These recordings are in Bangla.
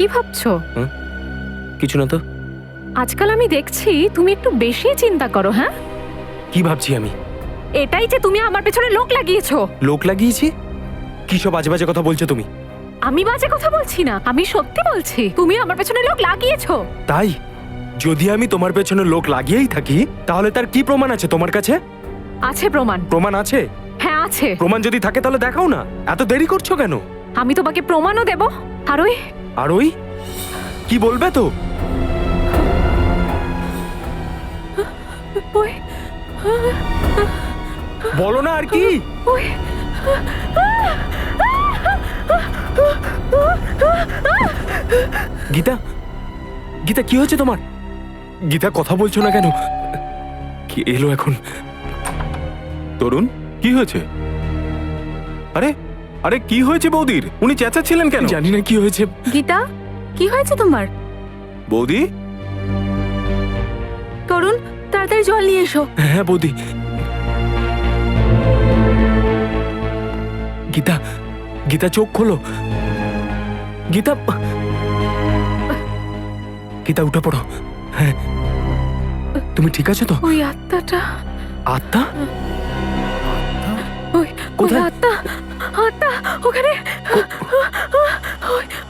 কি ভাবছো? কিছু না তো। আজকাল আমি দেখছি তুমি একটু বেশি চিন্তা করো। হ্যাঁ, কি ভাবছি আমি? এটাই যে তুমি আমার পেছনে লোক লাগিয়েছো। লোক লাগিয়েছি? কি সব বাজে বাজে কথা বলছো তুমি? আমি বাজে কথা বলছি না, আমি সত্যি বলছি, তুমি আমার পেছনে লোক লাগিয়েছো। তাই? যদি আমি তোমার পেছনে লোক লাগিয়েই থাকি তাহলে তার কি প্রমাণ আছে তোমার কাছে? আছে প্রমাণ। প্রমাণ আছে? হ্যাঁ আছে। প্রমাণ যদি থাকে তাহলে দেখাও না, এত দেরি করছো কেন? আমি তোমাকে প্রমাণও দেব। আর ওই কি বলবে তো? ওই বলো না আর কি? ওই গীতা, গীতা কি হয়েছে তোমার? গীতা কথা বলছো না কেন? কি এলো এখন? তরুণ, কি হয়েছে? আরে আরে কি হয়েছে বৌদির? উনি চেঁচাচ্ছিলেন কেন? জানি না কি হয়েছে। গীতা, কি হয়েছে তোমার? বৌদি, তরুণ, তাড়াতাড়ি জল নিয়ে এসো। হ্যাঁ বৌদি। গীতা, গীতা চোখ খোলো। গীতা, গীতা উঠে পড়ো। হ্যাঁ, তুমি ঠিক আছো তো? ওই আত্মাটা, আত্মা? ওই কোথায়? আত্মা, আত্মা ওখানে,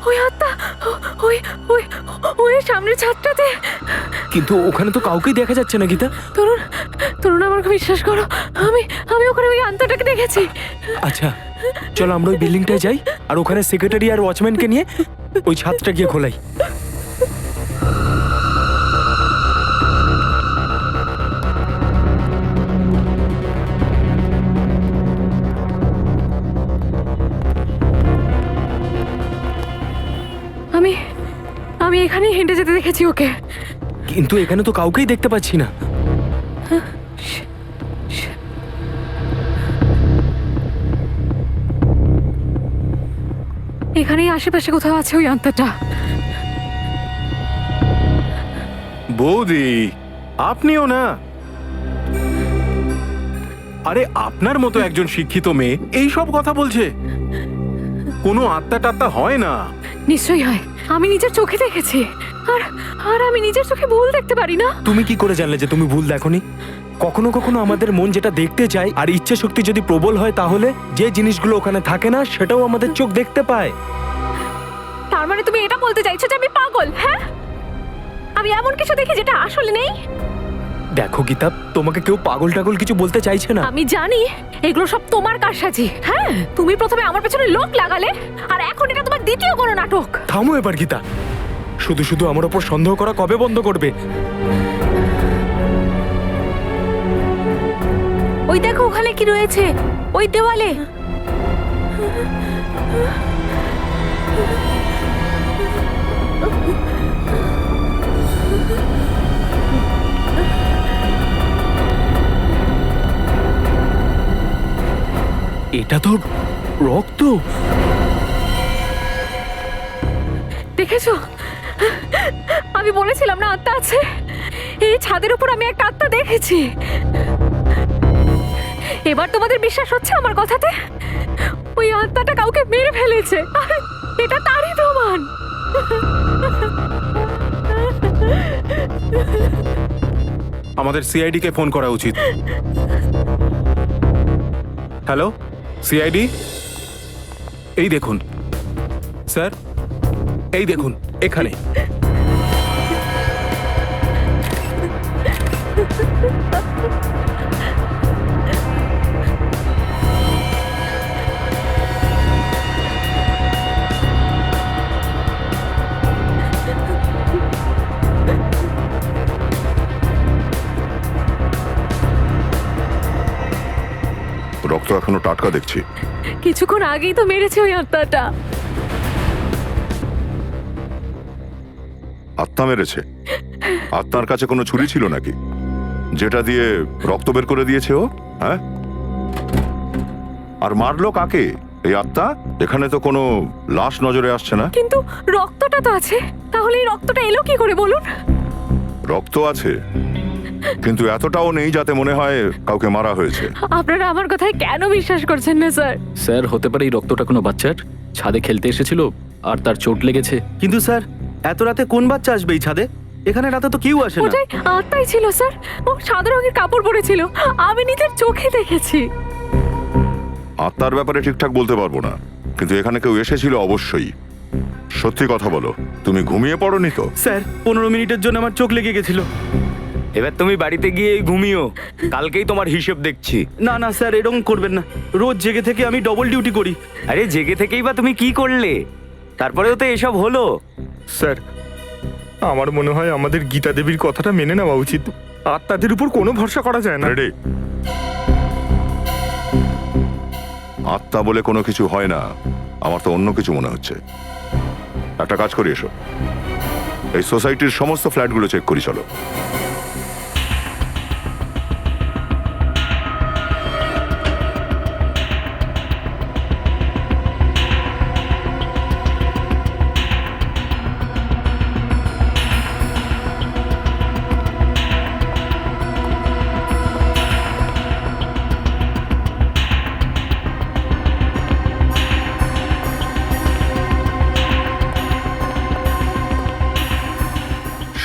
ওই আত্মা, ওই ওই ওই সামনের ছাদটাতে। কিন্তু ওখানে তো কাউকেই দেখা যাচ্ছে না গীতা। তরুণ, তরুণ আমাকে বিশ্বাস করো, আমি আমি ওখানে ওই আত্মাটাকে দেখেছি। আচ্ছা চলো আমরা ওই বিল্ডিংটায় যাই আর ওখানে সেক্রেটারি আর ওয়াচম্যানকে নিয়ে ওই ছাদটা গিয়ে খোলাই। আমি আমি এখানেই হেঁটে যেতে দেখেছি ওকে। কিন্তু এখানে তো কাউকেই দেখতে পাচ্ছি না। এখানেই আশেপাশে কোথাও আছে ওই আত্মাটা। বৌদি, আপনিও না? আরে আপনার মতো একজন শিক্ষিত মেয়ে এই সব কথা বলছে? কোনো আত্মা টাত্মা হয় না। নিশ্চয়ই হয়, আমি নিজের চোখে দেখেছি। আর আর আমি নিজের চোখে ভুল দেখতে পারি না। তুমি কি করে জানলে যে তুমি ভুল দেখোনি? কখনো কখনো আমাদের মন যেটা দেখতে চায় আর ইচ্ছে শক্তি যদি প্রবল হয় তাহলে যে জিনিসগুলো ওখানে থাকে না সেটাও আমাদের চোখ দেখতে পায়। তার মানে তুমি এটা বলতে চাইছো যে আমি পাগল? হ্যাঁ, আমি এমন কিছু দেখি যেটা আসলে নেই। দেখো গীতা, তোমাকে কেউ পাগল টাগল কিছু বলতে চাইছে না। আমি জানি এগুলো সব তোমার কারসাজি। হ্যাঁ, তুমি প্রথমে আমার পেছনে লোক লাগালে আর এখন এটা তোমার দ্বিতীয় কোনো নাটক। থামো এবার গীতা, শুধু শুধু আমার ওপর সন্দেহ করা কবে বন্ধ করবে? ওই দেখো ওখানে কি রয়েছে, ওই দেওয়ালে। এটা তো রক্ত। দেখেছো, আমি বলেছিলাম না আত্মা আছে। এই ছাদের উপর আমি একটা আত্মা দেখেছি। এবার তোমাদের বিশ্বাস হচ্ছে আমার কথাতে? ওই আত্মাটা কাউকে মেরে ফেলেছে আর এটা তারই প্রমাণ। আমাদের সিআইডি কে ফোন করা উচিত। হ্যালো সিআইডি, এই দেখুন স্যার, এই দেখুন এখানে। রক্ত এখনো টাটকা দেখছি। কিছুক্ষণ আগেই তো মেরেছে ওই আত্মাটা। আত্মা মেরেছে? আত্মার কাছে কোনো ছুরি ছিল নাকি যেটা দিয়ে রক্ত বের করে দিয়েছে ও? হ্যাঁ, আর মারলো কাকে এই আত্মা? এখানে তো কোনো লাশ নজরে আসছে না। কিন্তু রক্তটা তো আছে, তাহলে এই রক্তটা এলো কি করে বলুন? রক্ত আছে কিন্তু এতটাও নেই যাতে মনে হয় কাউকে মারা হয়েছে। আপনারা আমার কথায় কেন বিশ্বাস করছেন না স্যার? স্যার, হতে পারে এই রক্তটা কোনো বাচ্চার ছাদে খেলতে এসেছিল, আর তার চোট লেগেছে। কিন্তু স্যার এত রাতে কোন বাচ্চা আসবে এই ছাদে? এখানে রাতে তো কেউ আসে না। ওটাই আত্মাই ছিল স্যার। ও সাদা রঙের কাপড় পরেছিল, আমি নিজের চোখে দেখেছি। আত্মার ব্যাপারে ঠিকঠাক বলতে পারবো না, কিন্তু এখানে কেউ এসেছিল অবশ্যই। সত্যি কথা বলো, তুমি ঘুমিয়ে পড়োনি তো? স্যার 15 মিনিটের জন্য আমার চোখ লেগে গেছিল। এবার তুমি বাড়িতে গিয়ে ঘুমিও, কালকেই তোমার হিসেব দেখছি। না না স্যার, এরকম করবেন না। রোজ জেগে থেকে আমি ডবল ডিউটি করি। আরে জেগে থেকেই বা তুমি কি করলে? তারপরেও তো এসব হলো। স্যার, আমার মনে হয় আমাদের গীতা দেবীর কথাটা মেনে নেওয়া উচিত। আত্মাদের উপর কোনো ভরসা করা যায় না। রেডি? আত্মা বলে কোনো কিছু হয় না, আমার তো অন্য কিছু মনে হচ্ছে। একটা কাজ করি, এসো এই সোসাইটির সমস্ত ফ্ল্যাটগুলো চেক করি, চলো।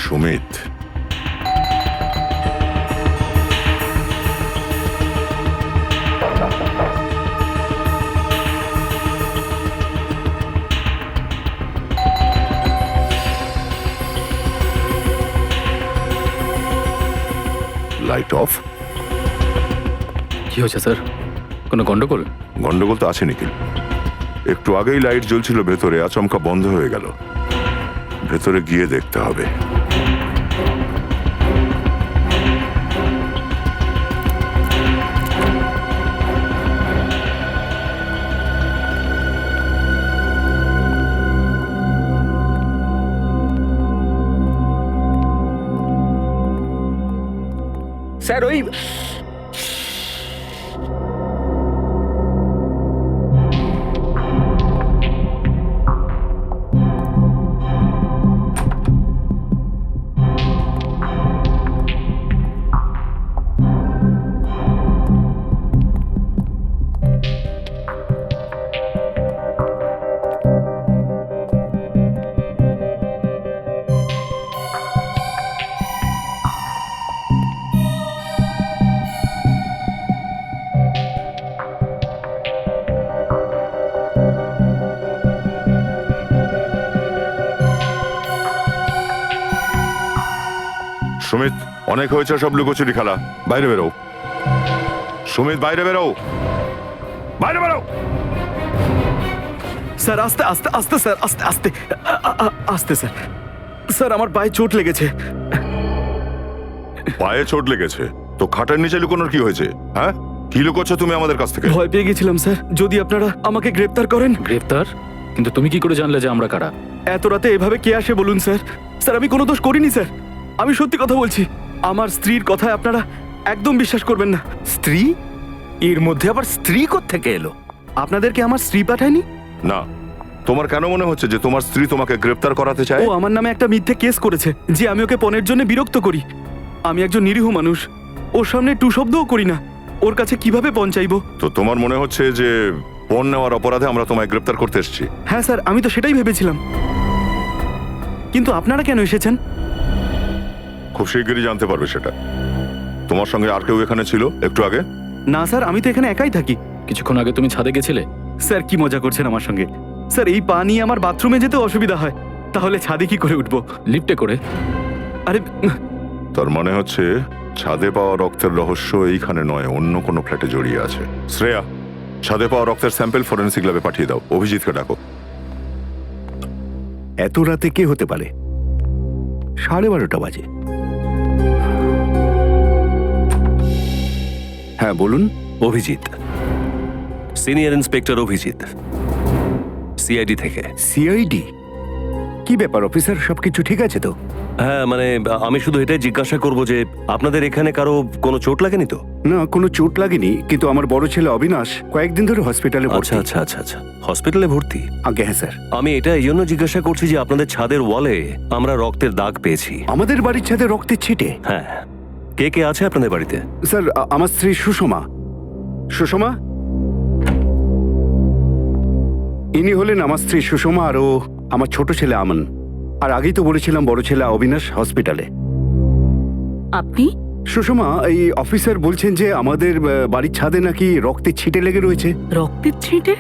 Sumit, light off. কি হয়েছে স্যার? কোনো গন্ডগোল? গন্ডগোল তো আছে নিখিল। একটু আগেই লাইট জ্বলছিল ভেতরে, আচমকা বন্ধ হয়ে গেল। ভেতরে গিয়ে দেখতে হবে। স্যার ওই সুমিত, অনেক হয়েছে সব লুকোচুরি খেলা, বাইরে বেরো। সুমিত, বাইরে বেরো, বাইরে বেরো। স্যার আস্তে আস্তে আস্তে স্যার, আস্তে আস্তে আস্তে স্যার। স্যার আমার পায়ে চোট লেগেছে। পায়ে চোট লেগেছে তো খাটের নিচে লুকোনোর কি হয়েছে? হ্যাঁ, কি লুকোচ্ছ তুমি আমাদের কাছ থেকে? ভয় পেয়ে গেছিলাম স্যার, যদি আপনারা আমাকে গ্রেপ্তার করেন। গ্রেপ্তার? কিন্তু তুমি কি করে জানলে যে আমরা কারা? এত রাতে এভাবে কে আসে বলুন স্যার? স্যার আমি কোনো দোষ করিনি স্যার, আমি সত্যি কথা বলছি। আমার স্ত্রীর কথায় আপনারা একদম বিশ্বাস করবেন না। স্ত্রী? এর মধ্যে আবার স্ত্রী কোত্থেকে এলো? আপনাদেরকে আমার স্ত্রী পাঠায়নি? না, তোমার কেন মনে হচ্ছে যে তোমার স্ত্রী তোমাকে গ্রেপ্তার করাতে চায়? ও আমার নামে একটা মিথ্যে কেস করেছে যে আমি ওকে পণের জন্য বিরক্ত করি। আমি একজন নিরীহ মানুষ, ওর সামনে টু শব্দও করি না। ওর কাছে কিভাবে পণ চাইবো? তো তোমার মনে হচ্ছে যে পণ নেওয়ার অপরাধে আমরা তোমায় গ্রেপ্তার করতে এসেছি? হ্যাঁ স্যার, আমি তো সেটাই ভেবেছিলাম। কিন্তু আপনারা কেন এসেছেন? খুব শিগগিরই জানতে পারবে সেটা। তোমার সঙ্গে আর কেউ এখানে ছিল একটু আগে? না স্যার, আমি তো এখানে একাই থাকি। কিছুক্ষণ আগে তুমি ছাদে গেছিলে? স্যার কি মজা করছেন আমার সঙ্গে? স্যার এই পা নিয়ে আমার বাথরুমে যেতে অসুবিধা হয়, তাহলে ছাদে কি করে উঠবো? লিফটে করে? আরে তার মানে হচ্ছে ছাদে পাওয়া রক্তের রহস্য এইখানে নয়, অন্য কোনো ফ্ল্যাটে জড়িয়ে আছে। শ্রেয়া, ছাদে পাওয়া রক্তের স্যাম্পল ফরেন্সিক ল্যাবে পাঠিয়ে দাও। অভিজিৎকে ডাকো। এত রাতে কে হতে পারে? 12:30 বাজে। হ্যাঁ বলুন। Abhijit, senior inspector Abhijit, CID থেকে। সিআইডি? কি ব্যাপার অফিসার, সবকিছু ঠিক আছে তো? হ্যাঁ মানে আমি শুধু এটাই জিজ্ঞাসা করব যে আপনাদের এখানে কারো কোনো চোট লাগেনি তো? না, কোনো চোট লাগেনি, কিন্তু আমার বড় ছেলে অবিনাশ কয়েকদিন ধরে হসপিটালে ভর্তি। আচ্ছা আচ্ছা আচ্ছা আচ্ছা, হসপিটালে ভর্তি? আগে হ্যাঁ স্যার। আমি এটা এই জন্য জিজ্ঞাসা করছি যে আপনাদের ছাদের ওয়ালে আমরা রক্তের দাগ পেয়েছি। আমাদের বাড়ির ছাদে রক্তের ছিটে? হ্যাঁ। কে কে আছে আপনাদের বাড়িতে? স্যার আমার স্ত্রী সুষমা। সুষমা, ইনি হলেন আমার স্ত্রী সুষমা আর ও আমার ছোট ছেলে আমন। আর আগেই তো বলেছিলাম বড় ছেলে অবিনাশ হসপিটালে। আপনি? সুষমা, এই অফিসার বলছেন যে আমাদের বাড়ির ছাদে নাকি রক্তের ছিটে লেগে রয়েছে। রক্তের ছিটে?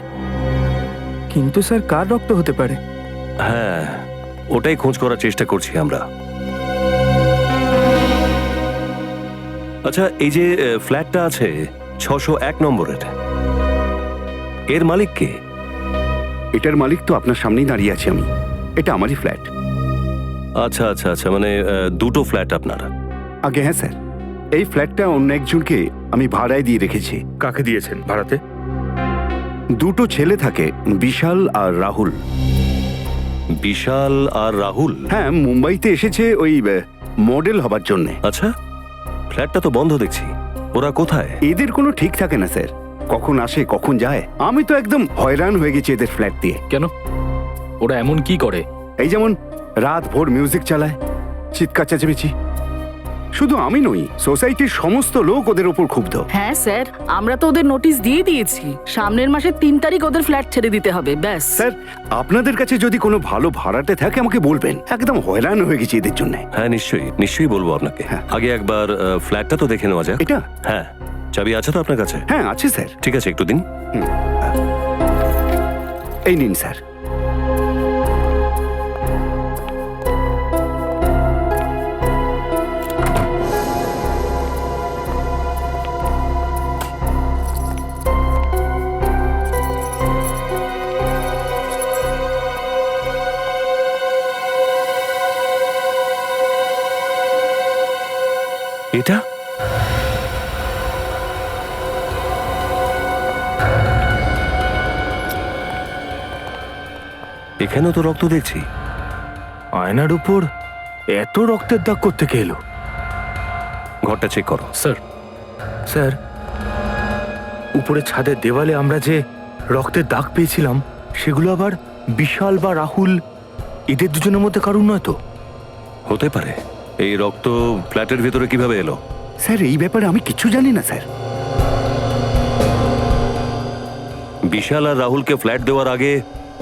কিন্তু স্যার কার রক্ত হতে পারে? হ্যাঁ, ওটাই খোঁজ করার চেষ্টা করছি আমরা। আচ্ছা, এই যে ফ্ল্যাটটা আছে 601 নম্বরের, এর মালিক কে? এটার মালিক তো আপনার সামনেই দাঁড়িয়ে আছি আমি। এটা আমারই ফ্ল্যাট। আচ্ছা আচ্ছা আচ্ছা, মানে দুটো ফ্ল্যাট আপনার? আগে হ্যাঁ স্যার, এই ফ্ল্যাটটা অন্য একজনকে আমি ভাড়ায় দিয়ে রেখেছি। কাকে দিয়েছেন ভাড়াতে? দুটো ছেলে থাকে, বিশাল আর রাহুল। বিশাল আর রাহুল? হ্যাঁ, মুম্বাইতে এসেছে ওই মডেল হবার জন্যে। আচ্ছা, ফ্ল্যাটটা তো বন্ধ দেখছি, ওরা কোথায়? এদের কোনো ঠিক থাকে না স্যার, কখন আসে কখন যায়। আমি তো একদম হয়রান হয়ে গেছি এদের ফ্ল্যাট দিয়ে। কেন? ওরা এমন কি করে? এই যেমন রাত ভোর মিউজিক চালায়, চিৎকার চেঁচামেচি। শুধু আমি নই, সোসাইটির সমস্ত লোক ওদের ওপর ক্ষুব্ধ। হ্যাঁ স্যার, আমরা তো ওদের নোটিশ দিয়ে দিয়েছি। সামনের মাসের 3 তারিখ ওদের ফ্ল্যাট ছেড়ে দিতে হবে, ব্যাস। স্যার, আপনাদের কাছে যদি কোনো ভালো ভাড়াটে থাকে আমাকে বলবেন, একদম হয়রান হয়ে গেছি এদের জন্য। হ্যাঁ নিশ্চয়ই নিশ্চয়ই বলবো আপনাকে। হ্যাঁ। আগে একবার ফ্ল্যাটটা তো দেখে নেওয়া যাক। এটা? হ্যাঁ, চাবি আছে তো আপনার কাছে? হ্যাঁ আছে স্যার। ঠিক আছে, একটু দিন। এই নিন স্যার। এটা এখানেও তো রক্ত দেখছি। আয়নার উপর এত রক্তের দাগ করতে কে এলো? ঘরটা চেক করো। স্যার, স্যার, উপরে ছাদের দেওয়ালে আমরা যে রক্তের দাগ পেয়েছিলাম সেগুলো আবার বিশাল বা রাহুল এদের দুজনের মধ্যে কারুর নয় তো? হতে পারে। এই রক্ত ফ্ল্যাটের ভেতরে কিভাবে এলো? স্যার, এই ব্যাপারে আমি কিছু জানি না স্যার। বিশাল আর রাহুলকে ফ্ল্যাট দেওয়ার আগে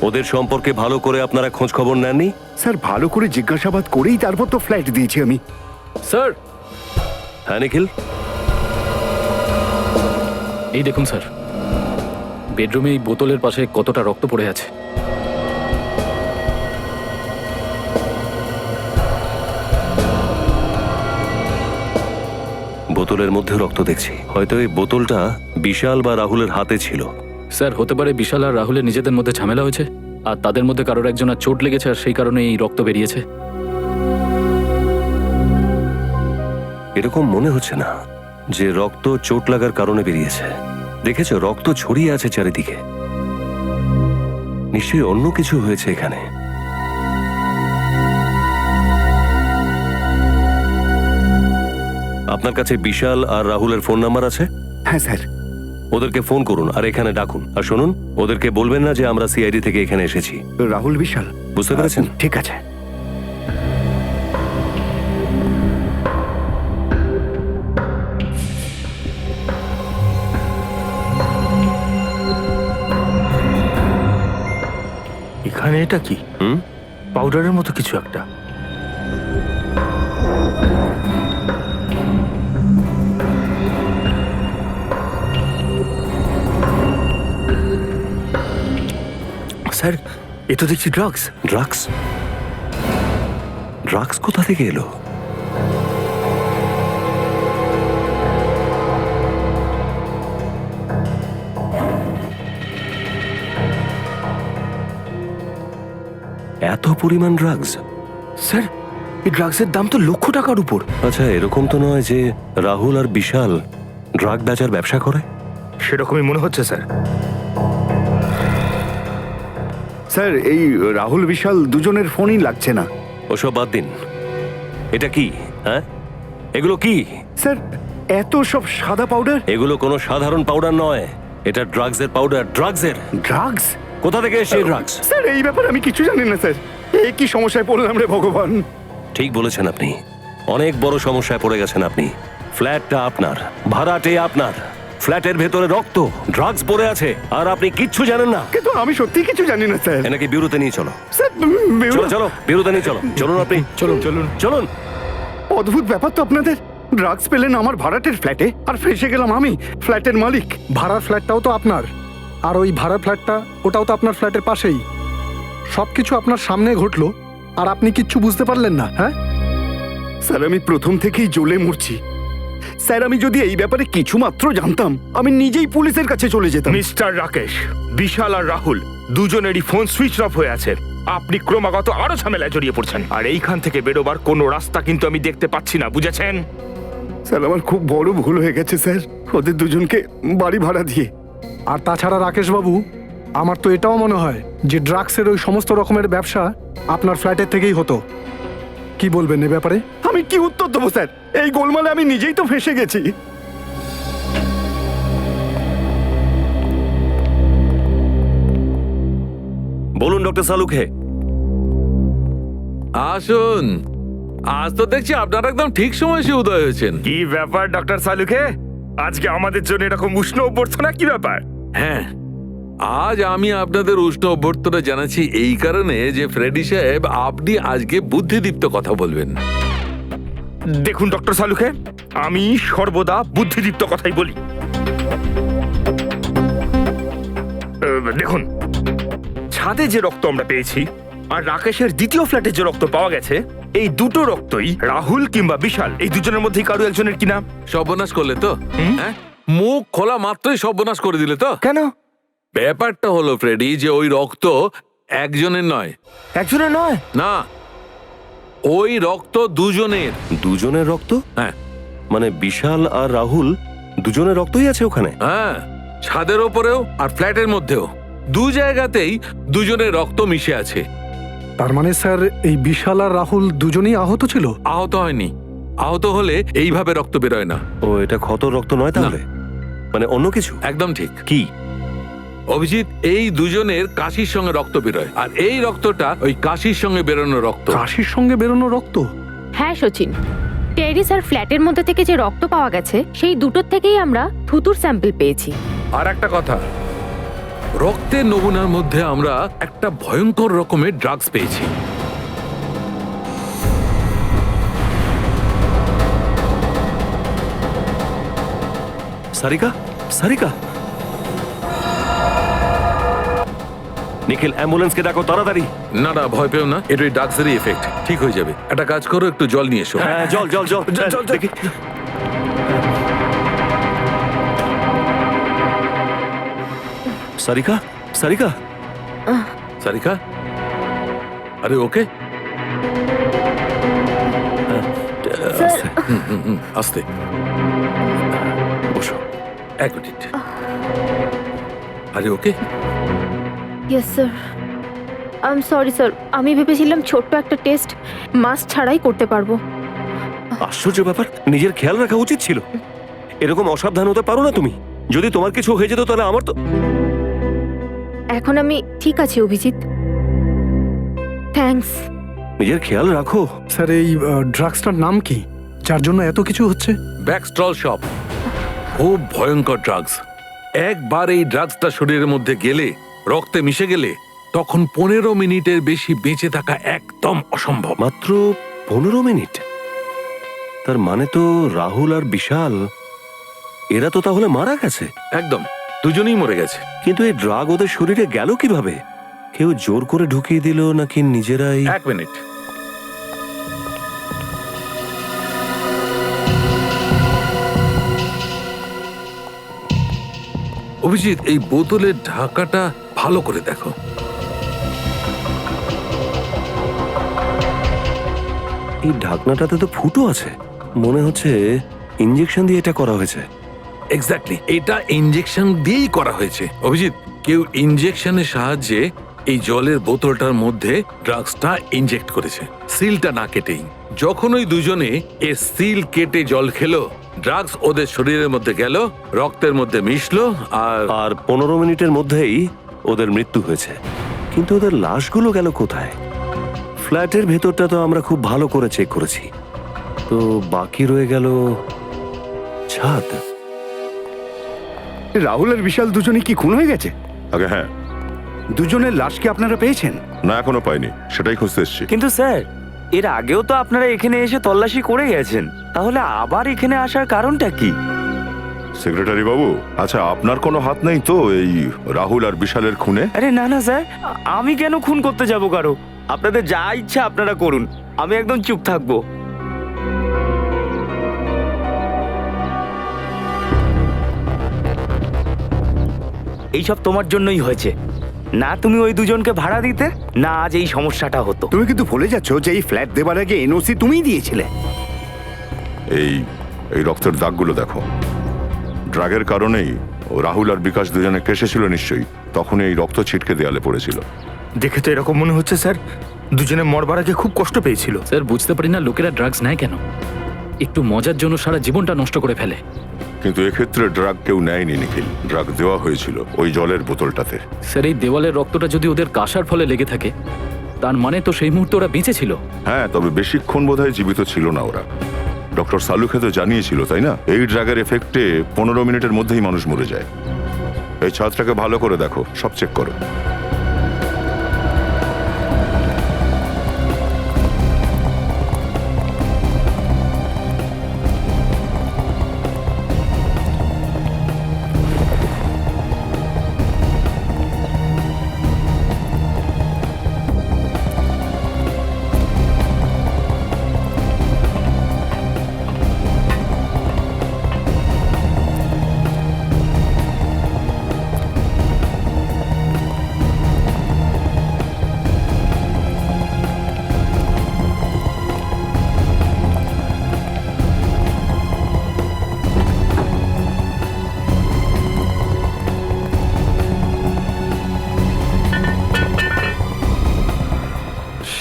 ওদের সম্পর্কে ভালো করে আপনারা খোঁজ খবর নেননি? স্যার, ভালো করে জিজ্ঞাসাবাদ করেই তারপর তো ফ্ল্যাট দিয়েছি আমি। স্যার, হ্যাঁ নিখিল? এই দেখুন স্যার, বেডরুমে এই বোতলের পাশে কতটা রক্ত পড়ে আছে। বোতলের মধ্যে রক্ত দেখছি। হয়তো এই বোতলটা বিশাল বা রাহুলের হাতে ছিল। স্যার, হতে পারে বিশাল আর রাহুলের নিজেদের মধ্যে ঝামেলা হয়েছে, আর তাদের মধ্যে কারোর একজনের চোট লেগেছে আর সেই কারণে এই রক্ত বেরিয়েছে। এরকম মনে হচ্ছে না যে রক্ত চোট লাগার কারণে বেরিয়েছে। দেখেছো, রক্ত ছড়িয়ে আছে চারিদিকে। নিশ্চয়ই অন্য কিছু হয়েছে এখানে। আপনার কাছে বিশাল আর রাহুলের ফোন নাম্বার আছে? হ্যাঁ স্যার। ওদেরকে ফোন করুন আর এখানে ডাকুন। আর শুনুন, ওদেরকে বলবেন না যে আমরা সিআইডি থেকে এখানে এসেছি। রাহুল বিশাল? বুঝতে পেরেছেন? ঠিক আছে। এখানে এটা কি? পাউডারের মতো কিছু একটা। স্যার, এ তো দেখছি ড্রাগস। ড্রাগস? ড্রাগস কোথা থেকে এলো? এত পরিমাণ ড্রাগস? স্যার, এই ড্রাগসের দাম তো লক্ষ টাকার উপর। আচ্ছা, এরকম তো নয় যে রাহুল আর বিশাল ড্রাগ বেচার ব্যবসা করে? সেরকমই মনে হচ্ছে স্যার। স্যার, এই রাহুল বিশাল দুজনের ফোনই লাগছে না। ওসব বাদ দিন। এটা কি? হ্যাঁ, এগুলো কি? স্যার, এত সব সাদা পাউডার। এগুলো কোনো সাধারণ পাউডার নয়, এটা ড্রাগসের পাউডার। ড্রাগসের। ড্রাগস? কোথা থেকে এসে ড্রাগস? স্যার, এই ব্যাপারে আমি কিছু জানি না স্যার। এই কি সমস্যায় পড়লাম রে ভগবান। ঠিক বলেছেন আপনি, অনেক বড় সমস্যায় পড়ে গেছেন আপনি। ফ্ল্যাটটা আপনার, ভাড়াটে আপনার, ফ্ল্যাটের ভেতরে রক্ত, ড্রাগস পড়ে আছে, আর আপনি কিচ্ছু জানেন না। কিন্তু আমি সত্যি কিছু জানি না স্যার। এনাকে বিউরোতে নিয়ে চলো। স্যার, চলো চলো, বিউরোতে নিয়ে চলো। চলুন আপনি, চলুন চলুন চলুন। অদ্ভুত ব্যাপার তো আপনাদের। ড্রাগস পেলেন আমার ভাড়াটের ফ্ল্যাটে, আর ফেসে গেলাম আমি, ফ্ল্যাটের মালিক। ভাড়ার ফ্ল্যাটটাও তো আপনার, আর ওই ভাড়ার ফ্ল্যাটটা ওটাও তো আপনার ফ্ল্যাটের পাশেই। সবকিছু আপনার সামনে ঘটলো আর আপনি কিচ্ছু বুঝতে পারলেন না? হ্যাঁ স্যার, আমি প্রথম থেকেই জ্বলে মরছি। স্যার, আমি যদি এই ব্যাপারে কিছু মাত্র জানতাম, আমি নিজেই পুলিশের কাছে চলে যেতাম। মিস্টার রাকেশ, বিশাল আর রাহুল দুজনেরই ফোন সুইচ অফ হয়ে আছে। আপনি ক্রমাগত আরো ঝামেলায় জড়িয়ে পড়ছেন, আর এইখান থেকে বেরোবার কোনো রাস্তা কিন্তু আমি দেখতে পাচ্ছি না, বুঝেছেন? স্যার, আমার খুব বড় ভুল হয়ে গেছে স্যার, ওদের দুজনকে বাড়ি ভাড়া দিয়ে। আর তাছাড়া রাকেশবাবু, আমার তো এটাও মনে হয় যে ড্রাগসের ওই সমস্ত রকমের ব্যবসা আপনার ফ্ল্যাটের থেকেই হতো। কি বলবেন এ ব্যাপারে? আমি কি উত্তর দেবো স্যার? এই গোলমালে আমি নিজেই তো ফেঁসে গেছি। বলুন ডক্টর সালুখে। আসুন, আজ তো দেখছি আপনারা একদম ঠিক সময় এসে উদয় হয়েছেন। কি ব্যাপার ডক্টর সালুখে, আজকে আমাদের জন্য এরকম উষ্ণ অভ্যর্থনা, কি ব্যাপার? হ্যাঁ, আজ আমি আপনাদের উষ্ণ অভ্যর্থনা জানাচ্ছি এই কারণে যে ফ্রেডি সাহেব, আপনি আজকে বুদ্ধিদীপ্ত কথা বলবেন। দেখুন ডক্টর সালুখে, আমি সর্বদা বুদ্ধিদীপ্ত কথাই বলি। দেখুন, ছাদে যে রক্ত আমরা পেয়েছি আর রাকেশের দ্বিতীয় ফ্ল্যাটে যে রক্ত পাওয়া গেছে, এই দুটো রক্তই রাহুল কিংবা বিশাল, এই দুজনের মধ্যে কারো একজনের কিনা। সর্বনাশ করলে তো, হ্যাঁ? মুখ খোলা মাত্রই সর্বনাশ করে দিলে তো। কেন? ব্যাপারটা হলো ফ্রেডি, যে ওই রক্ত একজনের নয়। একজনের নয়? না, ওই রক্ত দুজনের। দুজনের রক্ত? হ্যাঁ। মানে বিশাল আর রাহুল দুজনের রক্তই আছে ওখানে? হ্যাঁ, ছাদের ওপরেও আর ফ্ল্যাটের মধ্যেও, দু জায়গাতেই দুজনের রক্ত মিশে আছে। তার মানে স্যার, এই বিশাল আর রাহুল দুজনেই আহত ছিল? আহত হয়নি। আহত হলে এইভাবে রক্ত বেরোয় না। ও, এটা ক্ষতর রক্ত নয় তাহলে? মানে অন্য কিছু? একদম ঠিক। কি? অভিজিৎ, এই দুজনের কাশির সঙ্গে রক্ত বেরোয়, আর এই রক্তটা ওই কাশির সঙ্গে বেরোনো রক্ত। কাশির সঙ্গে বেরোনো রক্ত? হ্যাঁ সচিন, টেরিস আর ফ্ল্যাটের মধ্যে থেকে যে রক্ত পাওয়া গেছে, সেই দুটোর থেকেই আমরা থুতুর স্যাম্পল পেয়েছি। আর একটা কথা, রক্তের নমুনার মধ্যে আমরা একটা ভয়ঙ্কর রকমের ড্রাগস পেয়েছি। সারিকা, সারিকা, নিখিল, অ্যাম্বুলেন্সকে ডাকো তাড়াতাড়ি। না না, ভয় পেও না, এটা ড্রাগসেরই এফেক্ট, ঠিক হয়ে যাবে। একটা কাজ করো, একটু জল নিয়ে এসো। হ্যাঁ, জল জল জল জল দেখি। সারিকা, সারিকা, সারিকা, আরে ওকে? আস্তে বসো। এক মিনিট। আরে okay? Yes sir. I am sorry sir, আমি ভেবেছিলাম ছোট্ট একটা টেস্ট মাস্ক ছাড়াই করতে পারবো। আশ্চর্য ব্যাপার, নিজের খেয়াল রাখা উচিত ছিল। এরকম অসাবধান হতে পারো না তুমি। যদি তোমার কিছু হয়ে যেত তাহলে আমার তো। এখন আমি ঠিক আছি অভিজিৎ, থ্যাঙ্কস। নিজের খেয়াল রাখো। স্যার, এই ড্রাগসটার নাম কি, যার জন্য এত কিছু হচ্ছে? ব্যাকস্ট্রল শপ, খুব ভয়ঙ্কর ড্রাগস। একবার এই ড্রাগসটা শরীরের মধ্যে গেলে, রক্তে মিশে গেলে, তখন 15 মিনিটের বেশি বেঁচে থাকা একদম অসম্ভব। মাত্র 15 মিনিট? তার মানে তো রাহুল আর বিশাল, এরা তো তাহলে মারা গেছে। একদম, দুজনেই মরে গেছে। কিন্তু এই ড্রাগ ওদের শরীরে গেল কিভাবে? কেউ জোর করে ঢুকিয়ে দিল নাকি নিজেরাই? এক মিনিট। অভিজিৎ, এই বোতলের ঢাকাটা ভালো করে দেখো। এই ঢাকনাটাতে তো ফুটো আছে, মনে হচ্ছে ইঞ্জেকশন দিয়ে এটা করা হয়েছে। এক্স্যাক্টলি, এটা ইনজেকশন দিয়েই করা হয়েছে। অভিজিৎ, কেউ ইনজেকশনের সাহায্যে এই জলের বোতলটার মধ্যে ড্রাগসটা ইনজেক্ট করেছে, সিলটা না কেটেই। যখন ওই দুজনে এর সিল কেটে জল খেলো, ড্রাগস ওদের শরীরের মধ্যে গেল, রক্তের মধ্যে মিশলো, আর 15 মিনিটের মধ্যেই ওদের মৃত্যু হয়েছে। কিন্তু ওদের লাশগুলো গেল কোথায়? ফ্ল্যাটের ভেতরটা তো আমরা খুব ভালো করে চেক করেছি, তো বাকি রয়ে গেল ছাদ। রাহুল আর বিশাল দুজনে কি খুন হয়ে গেছে? আগে হ্যাঁ, দুজনের লাশ কি আপনারা পেয়েছেন? না এখনো পাইনি, সেটাই খুঁজতে এসছি। কিন্তু স্যার, এর আগেও তো আপনারা এখানে এসে তল্লাশি করে গেছেন, তাহলে আবার এখানে আসার কারণটা কি? সেক্রেটারি বাবু, আচ্ছা আপনার কোনো হাত নেই তো এই রাহুল আর বিশালের খুনে? আরে না না স্যার, আমি কেন খুন করতে যাব কারো? আপনাদের যা ইচ্ছা আপনারা করুন, আমি একদম চুপ থাকবো। এইসব তোমার জন্যই হয়েছে। না তুমি ওই দুজনকে ভাড়া দিতে, না আজ এই সমস্যাটা হতো। তুমি কিন্তু ভুলে যাচ্ছ যে এই ফ্ল্যাট দেবার আগে এনওসি তুমিই দিয়েছিলে। এই এই রক্তের দাগগুলো দেখো, ড্রাগের কারণেই ও রাহুল আর বিকাশ দুজনে কেসেছিল নিশ্চয়ই, তখন এই রক্ত ছিটকে দেয়ালে পড়েছিল। দেখে তো এরকম মনে হচ্ছে স্যার দুজনে মরবার আগে খুব কষ্ট পেয়েছিল। স্যার বুঝতে পারি না লোকেরা ড্রাগস নেয় কেন, একটু মজার জন্য সারা জীবনটা নষ্ট করে ফেলে। কিন্তু এক্ষেত্রে ড্রাগ কেউ নেয়নি নিখিল, ড্রাগ দেওয়া হয়েছিল ওই জলের বোতলটাতে। স্যার এই দেওয়ালের রক্তটা যদি ওদের কাশার ফলে লেগে থাকে, তার মানে তো সেই মুহূর্তে ওরা বেঁচে ছিল। হ্যাঁ, তবে বেশিক্ষণ বোধহয় জীবিত ছিল না ওরা। ডক্টর সালুকে তো জানিয়েছিল তাই না, এই ড্রাগের এফেক্টে 15 মিনিটের মধ্যেই মানুষ মরে যায়। এই ছাদটাকে ভালো করে দেখো, সব চেক করো।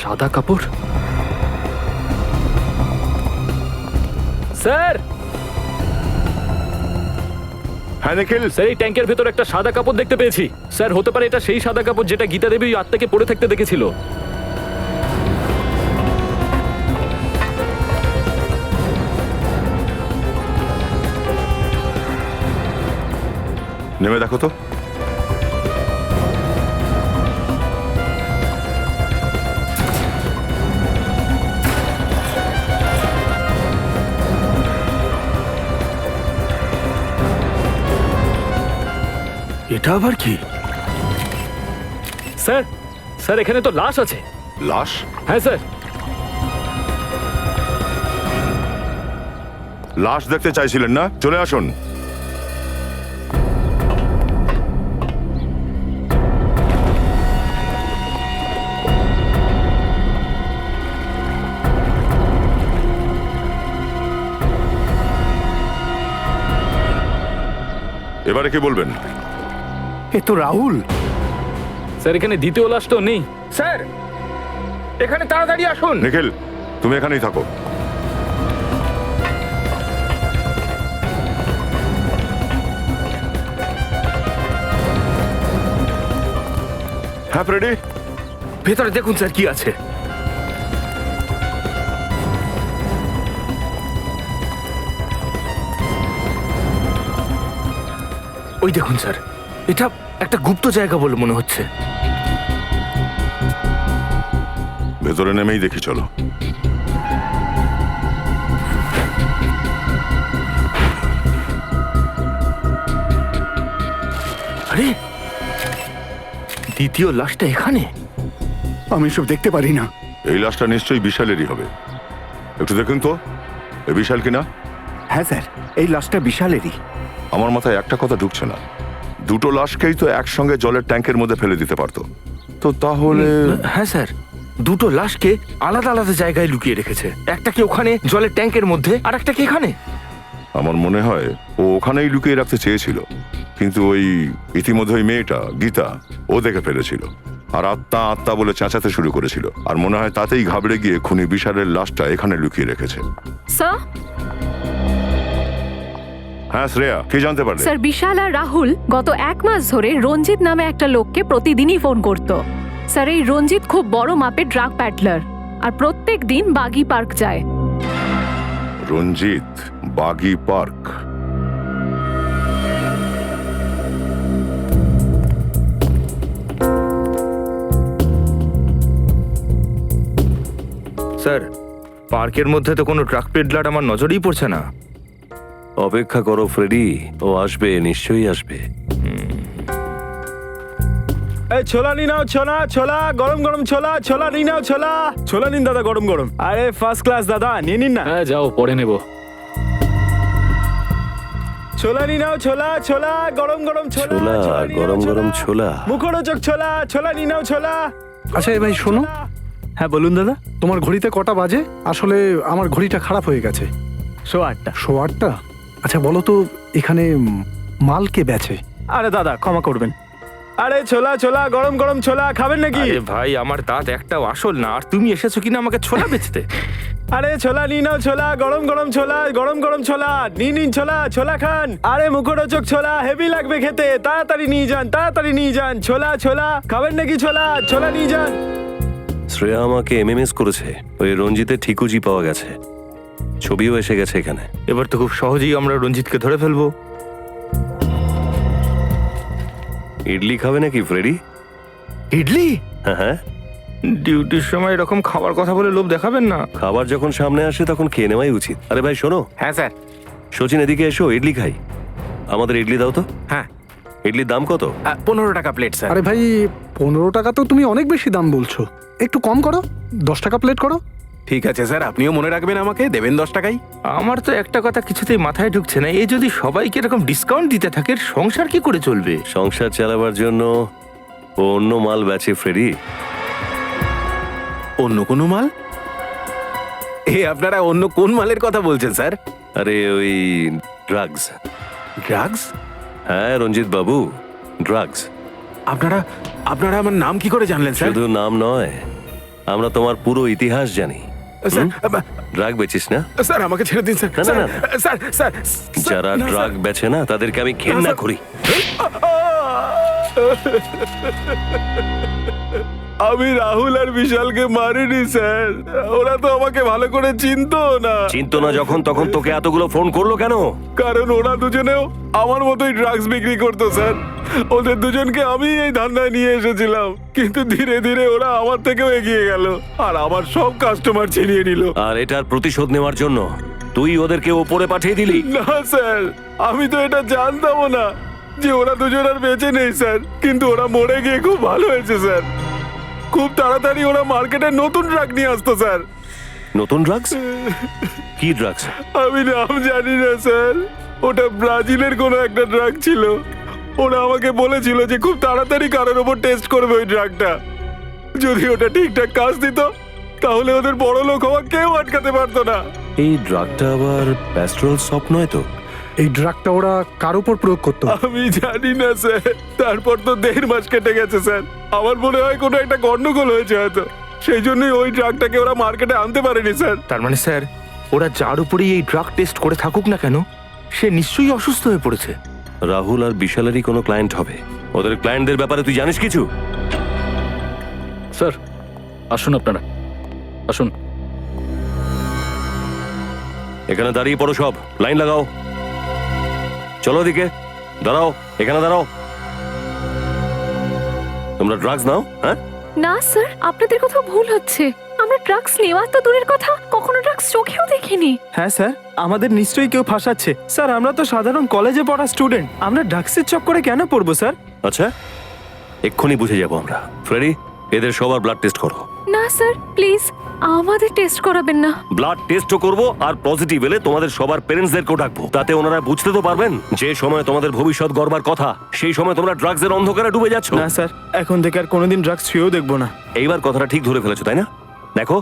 সাদা কাপড়? স্যার হ্যাঁ নিখিল, স্যার এই ট্যাঙ্কের ভেতর একটা সাদা কাপড় দেখতে পেয়েছি। স্যার হতে পারে এটা সেই সাদা কাপড় যেটা গীতা দেবী ওই আত্মাকে পড়ে থাকতে দেখেছিল। নেমে দেখো তো। এটা আবার কি? স্যার স্যার এখানে তো লাশ আছে। লাশ? হ্যাঁ স্যার। লাশ দেখতে চাইছিলেন না? চলে আসুন। এবারে কি বলবেন? এ তো রাহুল। স্যার এখানে দ্বিতীয় লাশটাও নেই। স্যার এখানে তাড়াতাড়ি আসুন। নিখিল, তুমি এখানেই থাকো। হ্যাঁ ফ্রেডি, ভেতরে দেখুন স্যার কি আছে। ওই দেখুন স্যার, এটা একটা গুপ্ত জায়গা বলে মনে হচ্ছে। ভেতরে নেমেই দেখি চলো। আরে দ্বিতীয় লাশটা এখানে? আমি সব দেখতে পারি না। এই লাশটা নিশ্চয়ই বিশালেরই হবে। একটু দেখুন তো, এ বিশাল কিনা। হ্যাঁ স্যার, এই লাশটা বিশালেরই। আমার মাথায় একটা কথা ঢুকছে না, দুটো লাশকেই তো একসঙ্গে জলের ট্যাঙ্কের মধ্যে ফেলে দিতে পারতো, তো তাহলে? হ্যাঁ স্যার, দুটো লাশকে আলাদা আলাদা জায়গায় লুকিয়ে রেখেছে। একটা কি ওখানে জলের ট্যাঙ্কের মধ্যে, আর একটা কি এখানে। আমার মনে হয় ও ওখানেই লুকিয়ে রাখতে চেয়েছিল, কিন্তু ওই ইতিমধ্যে ওই মেয়েটা গীতা ও দেখে ফেলেছিল, আর আত্মা আত্মা বলে চেঁচাতে শুরু করেছিল, আর মনে হয় তাতেই ঘাবড়ে গিয়ে খুনি বিশালের লাশটা এখানে লুকিয়ে রেখেছে। স্যার হ্যাঁ শ্রেয়া, কি জানতে পারলে? স্যার বিশাল আর রাহুল গত 1 মাস ধরে রঞ্জিত নামে একটা লোককে প্রতিদিনই ফোন করত। স্যার এই রঞ্জিত খুব বড় মাপের ড্রাগ প্যাডলার, আর প্রত্যেক দিন বাগি পার্ক যায়। রঞ্জিত বাগি পার্ক? স্যার পার্কের মধ্যে তো কোনো ট্রাক পেডলার আমার নজরেই পড়ছে না। অপেক্ষা করো ফ্রেডি, ও আসবে, নিশ্চয়ই আসবে। এই ছোলা নিয়ে নাও, ছোলা ছোলা, গরম গরম ছোলা, ছোলা নিয়ে নাও, ছোলা ছোলা নিন দাদা, গরম গরম। আরে ফার্স্ট ক্লাস দাদা, নিয়ে নিন না। হ্যাঁ যাও, পরে নেব। ছোলা নিয়ে নাও, ছোলা ছোলা, গরম গরম ছোলা, ছোলা, ছোলা নিয়ে নাও, গরম গরম ছোলা। মুখরোচক ছোলা, ছোলা নিয়ে নাও, ছোলা। আচ্ছা এ ভাই শোনো, হ্যাঁ বলুন দাদা। তোমার ঘড়িতে কটা বাজে? আসলে আমার ঘড়িটা খারাপ হয়ে গেছে। 8:30। 8:30? আচ্ছা বলো তো এখানে মাল কে বেচে? আরে দাদা ক্ষমা করবেন। আরে ছোলা ছোলা, গরম গরম ছোলা, খাবেন নাকি? আরে ভাই আমার দাঁত একটাও আসল না, আর তুমি এসেছো কিনা আমাকে ছোলা বেচতে? আরে ছোলা নিয়ে নাও, ছোলা, গরম গরম ছোলা, গরম গরম ছোলা, নিন ছোলা, ছোলা খান। আরে মুখরোচক ছোলা, হেভি লাগবে খেতে, তাড়াতাড়ি নিয়ে যান, তাড়াতাড়ি নিয়ে যান। ছোলা ছোলা, খাবেন নাকি ছোলা? ছোলা নিয়ে যান। শ্রেয়া আমাকে এমএমএস করেছে, ওই রঞ্জিতের ঠিকুজি পাওয়া গেছে, ছবিও এসে গেছে এখানে। এবার তো খুব সহজেই আমরা রঞ্জিতকে ধরে ফেলবো। ইডলি খাবে নাকি ফ্রেডি? ইডলি? হ্যাঁ হ্যাঁ, ডিউটির সময় এরকম খাবার কথা বলে লোভ দেখাবেন না। খাবার যখন সামনে আসে তখন খেয়ে নেওয়াই উচিত। আরে ভাই শোনো। হ্যাঁ স্যার। সচিন এদিকে এসো, ইডলি খাই। আমাদের ইডলি দাও তো। হ্যাঁ। ইডলির দাম কত? 15 টাকা প্লেট স্যার। আরে ভাই 15 টাকা তো তুমি অনেক বেশি দাম বলছো, একটু কম করো, 10 টাকা প্লেট করো। ঠিক আছে স্যার, আপনিও মনে রাখবেন, আমাকে দেবেন 10 টাকাই। আমার তো একটা কথা কিছুতেই মাথায় ঢুকছে না, এই যদি সবাইকে এরকম ডিসকাউন্ট দিতে থাকে সংসার কি করে চলবে? সংসার চালাবার জন্য ও অন্য মাল বেচে ফ্রেডি। অন্য কোনো মাল? আপনারা অন্য কোন মালের কথা বলছেন স্যার? আরে ওই ড্রাগস। ড্রাগস? হ্যাঁ রঞ্জিত বাবু, ড্রাগস। আপনারা আমার নাম কি করে জানলেন স্যার? শুধু নাম নয়, আমরা তোমার পুরো ইতিহাস জানি। স্যার, ড্রাগ বেচিস না? স্যার আমাকে ছেড়ে দিন স্যার। না, না, না। স্যার স্যার, যারা না, ড্রাগ স্যার। বেচে না তাদেরকে আমি ঘৃণা করি। আমি রাহুল আর বিশালকে মারিনি স্যার, ওরা তো আমাকে ভালো করে চিনতো না। চিন্তা না যখন, তখন তোকে এতগুলো ফোন করলো কেন? কারণ ওরা দুজনেও আমার মতোই ড্রাগস বিক্রি করতো স্যার। ওদের দুজনকে আমি এই ধান্দায় নিয়ে এসেছিলাম, কিন্তু ধীরে ধীরে ওরা আমার থেকেও এগিয়ে গেল আর আমার সব কাস্টমার ছিনিয়ে নিল। আর এটার প্রতিশোধ নেওয়ার জন্য তুই ওদেরকে ওপরে পাঠিয়ে দিলি? না স্যার, আমি তো এটা জানতামও না যে ওরা দুজন আর বেঁচে নেই স্যার, কিন্তু ওরা মরে গিয়ে খুব ভালো হয়েছে স্যার। খুব তাড়াতাড়ি ওরা মার্কেটে নতুন ড্রাগ নিয়ে আসতো স্যার। নতুন ড্রাগস? কি ড্রাগস? আমি নাম জানি না স্যার, ওটা ব্রাজিলের কোনো একটা ড্রাগ ছিল। ওরা আমাকে বলেছিল যে খুব তাড়াতাড়ি কারোর ওপর টেস্ট করবে ওই ড্রাগটা, যদি ওটা ঠিকঠাক কাজ দিত তাহলে ওদের বড় লোক হওয়া কেউ আটকাতে পারতো না। এই ড্রাগটা আবার প্যাস্ট্রল সপ নয় তো? এই ড্রাগটা ওরা কার উপর প্রয়োগ করতো? আমি জানি না স্যার, তারপর তো 1.5 মাস কেটে গেছে স্যার। আমার মনে হয় কোনো একটা গন্ডগোল হয়েছে হয়তো, সেই জন্যই ওই ড্রাগটাকে ওরা মার্কেটে আনতে পারেনি স্যার। তার মানে স্যার ওরা যার উপরেই এই ড্রাগ টেস্ট করে থাকুক না কেন, সে নিশ্চয়ই অসুস্থ হয়ে পড়েছে। রাহুল আর বিশালেরই কোনো ক্লায়েন্ট হবে। ওদের ক্লায়েন্টদের ব্যাপারে তুই জানিস কিছু? স্যার আসুন, আপনারা আসুন। এখানে দাঁড়িয়ে পড়ো, সব লাইন লাগাও। চলো দিকে দাঁড়াও, এখানে দাঁড়াও। তোমরা ড্রাগস নাও? হ্যাঁ না স্যার, আপনাদের কোথাও ভুল হচ্ছে। আমরা ড্রাগস নেওয়া তো দূরের কথা, কখনো ড্রাগস চোখেও দেখিনি। হ্যাঁ স্যার, আমাদের নিশ্চয়ই কেউ ফাঁসাচ্ছে স্যার। আমরা তো সাধারণ কলেজে পড়া স্টুডেন্ট, আমরা ড্রাগসের চক্করে কেন পড়বো স্যার? আচ্ছা, এক্ষুনি বুঝে যাবো আমরা। ফ্রেডি, এদের সবার ব্লাড টেস্ট করো। না স্যার প্লিজ, আমাদের টেস্ট করাবেন না। ব্লাড টেস্টও করবো, আর পজিটিভ এলে তোমাদের সবার প্যারেন্টসদেরকেও ডাকবো। তাতে ওনারা বুঝতে তো পারবেন যে সময় তোমাদের ভবিষ্যৎ গড়বার কথা, সেই সময় তোমরা ড্রাগসের অন্ধকারে ডুবে যাচ্ছ। না স্যার, এখন থেকে আর কোনোদিন ড্রাগস ছুঁয়েও দেখবো না। এইবার কথাটা ঠিক ধরে ফেলেছো, তাই না? দেখো,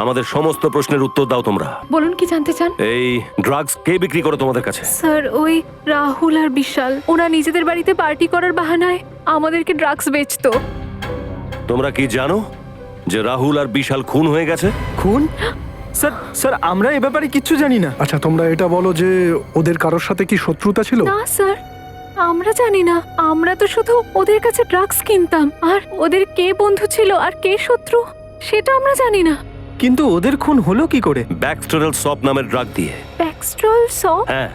আমাদের সমস্ত প্রশ্নের উত্তর দাও তোমরা। বলুন কি জানতে চান? এই ড্রাগস কে বিক্রি করে তোমাদের কাছে? স্যার ওই রাহুল আর বিশাল, ওরা নিজেদের বাড়িতে পার্টি করার বাহানায় আমাদেরকে ড্রাগস বেচতো। তোমরা কি জানো যে রাহুল আর বিশাল খুন হয়ে গেছে? খুন? স্যার স্যার, আমরা এ ব্যাপারে কিচ্ছু জানি না। আচ্ছা তোমরা এটা বলো যে ওদের কারোর সাথে কি শত্রুতা ছিল? না স্যার, আমরা জানি না। আমরা তো শুধু ওদের কাছে ড্রাগস কিনতাম, আর ওদের কে বন্ধু ছিল আর কে শত্রু সেটা আমরা জানি না। কিন্তু ওদের খুন হলো কি করে? ব্যাকস্টোরেল সপ নামের ড্রাগ দিয়ে। ব্যাকস্ট্রল সপ? হ্যাঁ,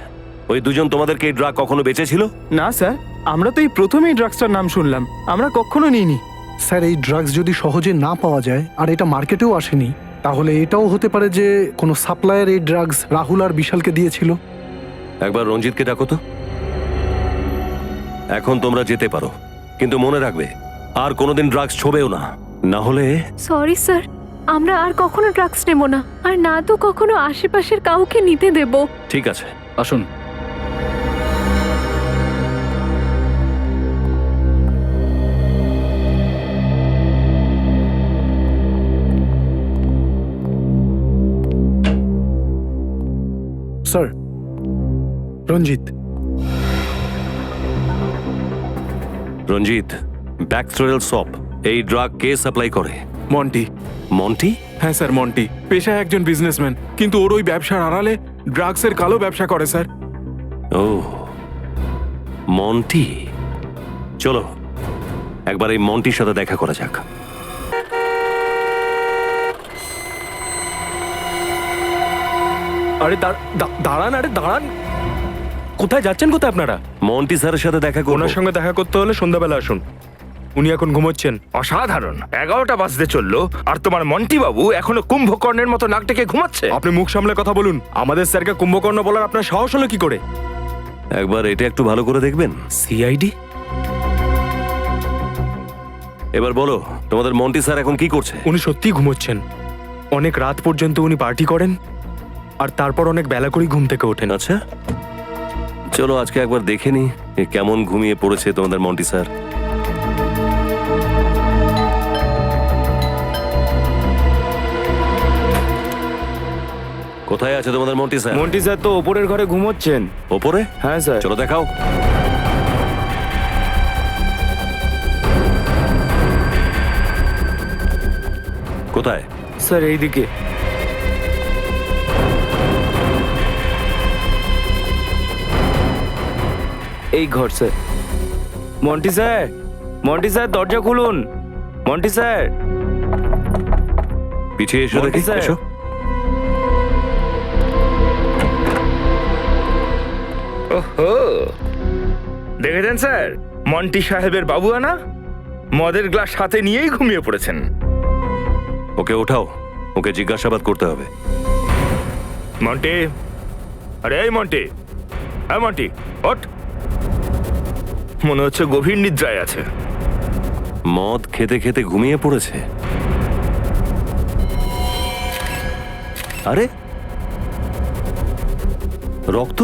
ওই দুজন তোমাদেরকে এই ড্রাগ কখনো বেচেছিল? না স্যার, আমরা তো এই প্রথমেই ড্রাগসটার নাম শুনলাম, আমরা কখনো নিইনি। স্যার এই ড্রাগস যদি সহজে না পাওয়া যায় আর এটা মার্কেটেও আসেনি, তাহলে এটাও হতে পারে যে কোনো সাপ্লায়ার এই ড্রাগস রাহুল আর বিশালকে দিয়েছিল। একবার রঞ্জিতকে ডাকো তো। এখন তোমরা যেতে পারো, কিন্তু মনে রাখবে আর কোনোদিন ড্রাগস ছোবেও না, না হলে। সরি স্যার, আমরা আর কখনো ড্রাগস নেব না, আর না তো কখনো আশেপাশের কাউকে নিতে দেব। ঠিক আছে, আসুন। স্যার, রঞ্জিত। রঞ্জিত, ব্যাকস্টোরেল শপ এই ড্রাগ কে সাপ্লাই করে? মন্টি। মন্টি? হ্যাঁ স্যার, মন্টি পেশায় একজন বিজনেসম্যান, কিন্তু ওর ওই ব্যবসার আড়ালে ড্রাগসের কালো ব্যবসা করে স্যার। ও, মন্টি। চলো একবার এই মন্টির সাথে দেখা করা যাক। আরে দাঁড়ান, আরে দাঁড়ান, কোথায় যাচ্ছেন, কোথায় আপনারা? মন্টি স্যারের সাথে দেখা করব। ওনার সঙ্গে দেখা করতে হলে সন্ধ্যাবেলা আসুন, উনি এখন ঘুমোচ্ছেন। অসাধারণ, 11টা বাজতে চললো আর তোমার মন্টি বাবু এখনো কুম্ভকর্ণের মতো নাক ডেকে ঘুমাচ্ছে। আপনি মুখ সামলে কথা বলুন, আমাদের স্যারকে কুম্ভকর্ণ বলার আপনার সাহস হলো কি করে? একবার এটা একটু ভালো করে দেখবেন। সিআইডি? এবার বলো, তোমাদের মন্টি স্যার এখন কি করছে? উনি সত্যিই ঘুমোচ্ছেন। অনেক রাত পর্যন্ত উনি পার্টি করেন আর তারপর অনেক বেলা করেই ঘুম থেকে ওঠেন। আচ্ছা, চলো আজকে একবার দেখে নি কেমন ঘুমিয়ে পড়েছে তোমাদের মন্টি স্যার। কোথায় আছে তোমাদের মন্টি স্যার? মন্টি স্যার তো ওপরের ঘরে ঘুমোচ্ছেন। ওপরে? হ্যাঁ স্যার। চলো দেখাও। কোথায়? স্যার এইদিকে। এই ঘর sir. Monty sir, Monty sir দরজা খুলুন। Monty sir. পিছিয়ে এসো মন্টি দেখি, স্যার। এসো। ওহো, দেখেছেন স্যার, মন্টি সাহেবের বাবু আনা মদের গ্লাস হাতে নিয়েই ঘুমিয়ে পড়েছেন। ওকে ওঠাও, ওকে জিজ্ঞাসাবাদ করতে হবে। মন্টি, আরে এই মন্টি, হ্যাঁ মন্টি, ওঠ। মনে হচ্ছে গভীর নিদ্রায় আছে। মদ খেতে খেতে ঘুমিয়ে পড়েছে। আরে রক্ত?